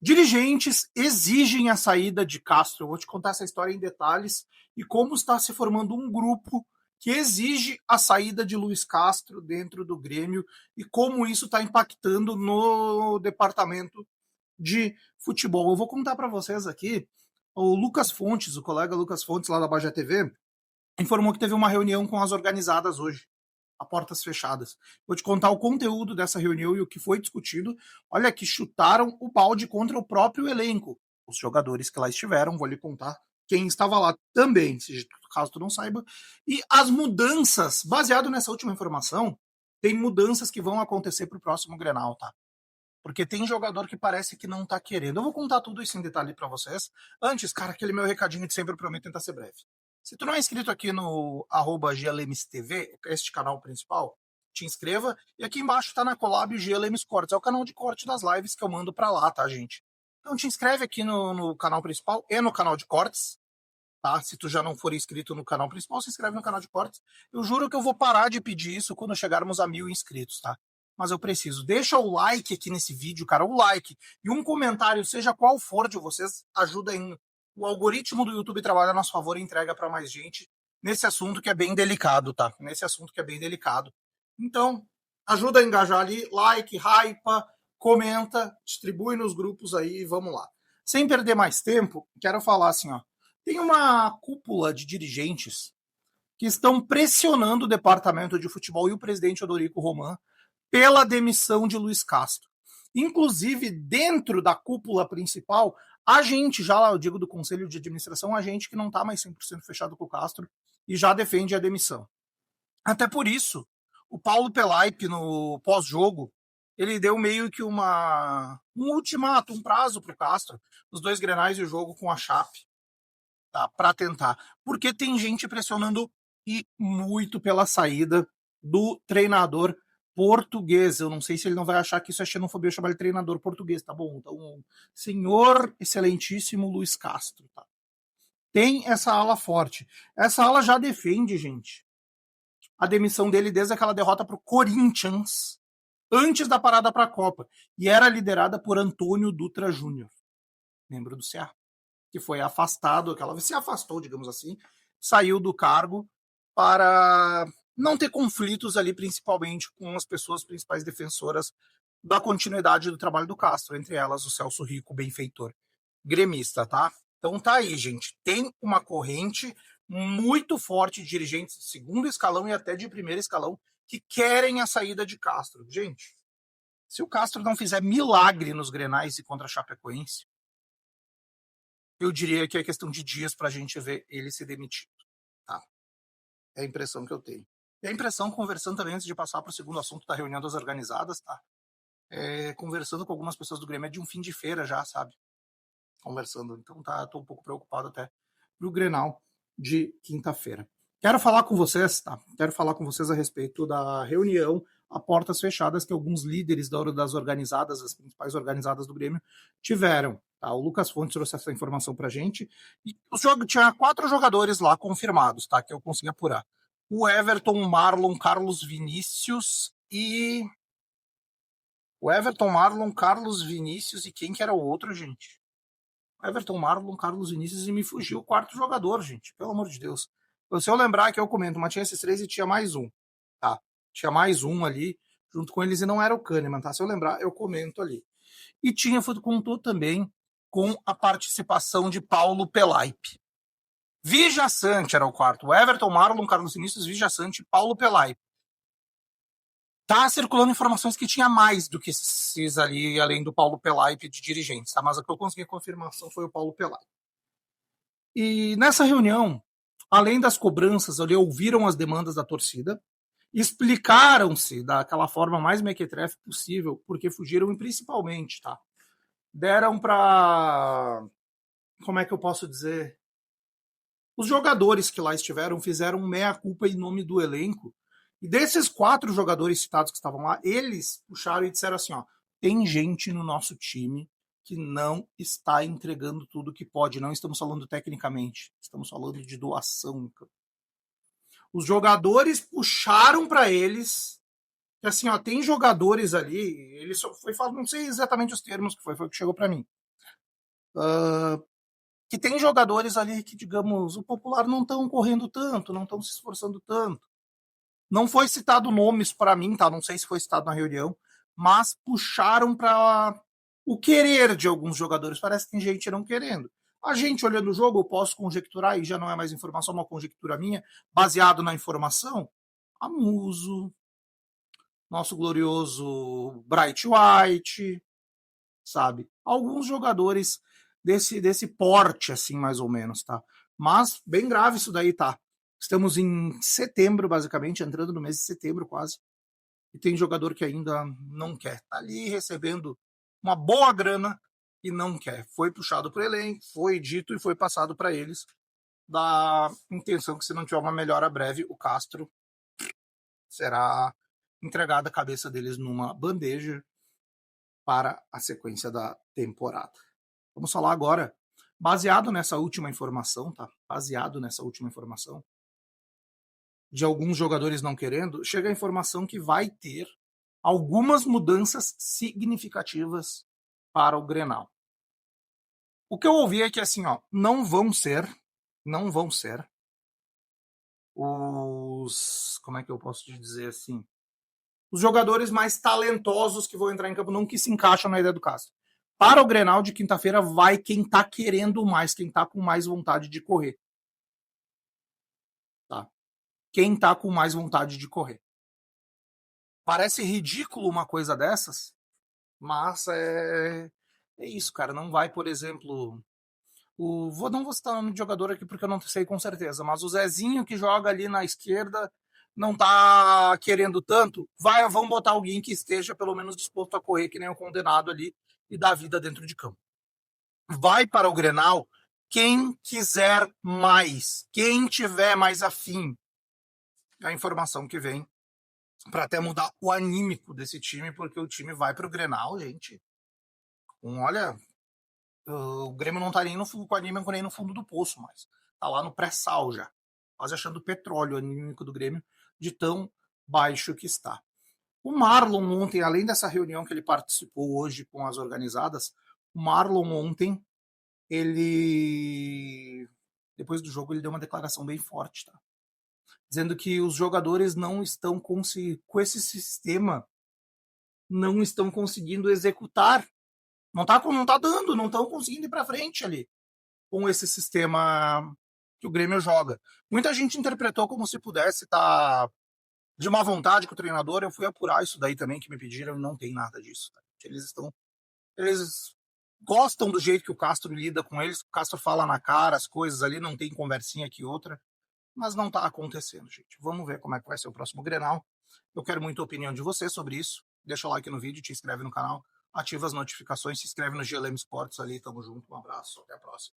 Dirigentes exigem a saída de Castro. Eu vou te contar essa história em detalhes e como está se formando um grupo que exige a saída de Luiz Castro dentro do Grêmio e como isso está impactando no departamento de futebol. Eu vou contar para vocês aqui. O Lucas Fontes, o colega Lucas Fontes lá da Baixa TV, informou que teve uma reunião com as organizadas hoje, a portas fechadas. Vou te contar o conteúdo dessa reunião e o que foi discutido. Olha que chutaram o balde contra o próprio elenco. Os jogadores que lá estiveram, vou lhe contar quem estava lá também, caso tu não saiba. E as mudanças, baseado nessa última informação, tem mudanças que vão acontecer para o próximo Grenal, tá? Porque tem jogador que parece que não tá querendo. Eu vou contar tudo isso em detalhe para vocês. Antes, cara, aquele meu recadinho de sempre, eu prometo tentar ser breve. Se tu não é inscrito aqui no @GLMsTV, este canal principal, te inscreva. E aqui embaixo tá na collab GLMs Cortes. É o canal de corte das lives que eu mando para lá, tá, gente? Então te inscreve aqui no canal principal e no canal de cortes, tá? Se tu já não for inscrito no canal principal, se inscreve no canal de cortes. Eu juro que eu vou parar de pedir isso quando chegarmos a 1000 inscritos, tá? Mas eu preciso. Deixa o like aqui nesse vídeo, cara, o like. E um comentário, seja qual for de vocês, ajuda em o algoritmo do YouTube trabalha a nosso favor e entrega para mais gente nesse assunto que é bem delicado, tá? Nesse assunto que é bem delicado. Então, ajuda a engajar ali, like, hypa, comenta, distribui nos grupos aí e vamos lá. Sem perder mais tempo, quero falar assim, ó. Tem uma cúpula de dirigentes que estão pressionando o departamento de futebol e o presidente Odorico Roman pela demissão de Luiz Castro. Inclusive, dentro da cúpula principal, a gente, já lá eu digo do conselho de administração, a gente que não está mais 100% fechado com o Castro e já defende a demissão. Até por isso, o Paulo Pelaipe, no pós-jogo, ele deu meio que um ultimato, um prazo para o Castro, os 2 Grenais e o jogo com a Chape, tá, para tentar. Porque tem gente pressionando e muito pela saída do treinador português. Eu não sei se ele não vai achar que isso é xenofobia chamar ele treinador português, tá bom? Então, senhor excelentíssimo Luiz Castro, tá? Tem essa ala forte. Essa ala já defende, gente, a demissão dele desde aquela derrota pro Corinthians, antes da parada para a Copa. E era liderada por Antônio Dutra Júnior, membro do CA, que foi afastado, se afastou, digamos assim, saiu do cargo para não ter conflitos ali, principalmente com as pessoas principais defensoras da continuidade do trabalho do Castro, entre elas o Celso Rico, benfeitor gremista, tá? Então tá aí, gente. Tem uma corrente muito forte de dirigentes de segundo escalão e até de primeiro escalão que querem a saída de Castro. Gente, se o Castro não fizer milagre nos Grenais e contra a Chapecoense, eu diria que é questão de dias para a gente ver ele se demitido. Tá? É a impressão que eu tenho. E a impressão, conversando também, antes de passar para o segundo assunto da reunião das organizadas, tá? Conversando com algumas pessoas do Grêmio, é de um fim de feira já, sabe? Conversando. Então tô um pouco preocupado até pro Grenal de quinta-feira. Quero falar com vocês, tá? Quero falar com vocês a respeito da reunião a portas fechadas que alguns líderes das organizadas, as principais organizadas do Grêmio, tiveram. Tá? O Lucas Fontes trouxe essa informação pra gente. E tinha 4 jogadores lá confirmados, tá? Que eu consegui apurar. O Everton, Marlon, Carlos Vinícius e... O Everton, Marlon, Carlos Vinícius e quem que era o outro, gente? Everton, Marlon, Carlos Vinícius e me fugiu o 4º jogador, gente. Pelo amor de Deus. Se eu lembrar que eu comento, mas tinha esses 3 e tinha mais um, tá? Tinha mais um ali, junto com eles, e não era o Kahneman, tá? Se eu lembrar, eu comento ali. E contou também com a participação de Paulo Pelaipe. Vijaçante era o 4º. Everton, Marlon, Carlos Vinícius, Vijaçante e Paulo Pelaipe. Tá circulando informações que tinha mais do que esses ali, além do Paulo Pelaipe de dirigentes, tá? Mas a que eu consegui a confirmação foi o Paulo Pelaipe. E nessa reunião, além das cobranças, ali ouviram as demandas da torcida, explicaram-se daquela forma mais mequetrefe possível, porque fugiram e principalmente, tá? Deram para... Como é que eu posso dizer? Os jogadores que lá estiveram fizeram meia-culpa em nome do elenco. E desses 4 jogadores citados que estavam lá, eles puxaram e disseram assim, ó, tem gente no nosso time que não está entregando tudo que pode. Não estamos falando tecnicamente, estamos falando de doação. Os jogadores puxaram para eles que assim, ó, tem jogadores ali, ele só foi falando, não sei exatamente os termos que foi o que chegou para mim. que tem jogadores ali que, digamos, o popular não estão correndo tanto, não estão se esforçando tanto. Não foi citado nomes para mim, tá? Não sei se foi citado na reunião, mas puxaram para o querer de alguns jogadores. Parece que tem gente não querendo. A gente olhando o jogo, eu posso conjecturar, e já não é mais informação, é uma conjectura minha, baseado na informação. A Muso, nosso glorioso Bright White, sabe? Alguns jogadores desse porte, assim, mais ou menos, tá? Mas bem grave isso daí, tá? Estamos em setembro, basicamente, entrando no mês de setembro quase. E tem jogador que ainda não quer. Tá ali recebendo uma boa grana e não quer. Foi puxado para o elenco, foi dito e foi passado para eles da intenção que se não tiver uma melhora breve, o Castro será entregado a cabeça deles numa bandeja para a sequência da temporada. Vamos falar agora, baseado nessa última informação, tá? Baseado nessa última informação, de alguns jogadores não querendo, chega a informação que vai ter algumas mudanças significativas para o Grenal. O que eu ouvi é que assim, ó, não vão ser como é que eu posso te dizer assim, os jogadores mais talentosos que vão entrar em campo, não que se encaixam na ideia do Castro. Para o Grenal de quinta-feira vai quem tá querendo mais, quem tá com mais vontade de correr. Tá? Quem tá com mais vontade de correr. Parece ridículo uma coisa dessas, mas é isso, cara. Não vai, por exemplo, não vou citar o nome de jogador aqui porque eu não sei com certeza, mas o Zezinho que joga ali na esquerda não tá querendo tanto, vamos botar alguém que esteja pelo menos disposto a correr que nem o condenado ali e dar vida dentro de campo. Vai para o Grenal quem quiser mais, quem tiver mais afim. A informação que vem para até mudar o anímico desse time, porque o time vai para o Grenal, gente. Olha, o Grêmio não tá nem no fundo, com o anímico nem no fundo do poço, mas tá lá no pré-sal já. Quase achando petróleo o anímico do Grêmio de tão baixo que está. O Marlon ontem, além dessa reunião que ele participou hoje com as organizadas, o Marlon ontem, ele depois do jogo ele deu uma declaração bem forte, tá? Dizendo que os jogadores não estão com esse sistema, não estão conseguindo executar, não tá dando, não estão conseguindo ir para frente ali com esse sistema que o Grêmio joga. Muita gente interpretou como se pudesse estar de má vontade com o treinador. Eu fui apurar isso daí também que me pediram e não tem nada disso. Tá? Eles gostam do jeito que o Castro lida com eles. O Castro fala na cara as coisas ali, não tem conversinha aqui outra, mas não tá acontecendo, gente. Vamos ver como é que vai ser o próximo Grenal. Eu quero muito a opinião de você sobre isso. Deixa o like no vídeo, te inscreve no canal, ativa as notificações, se inscreve no GLM Sports ali. Tamo junto, um abraço, até a próxima.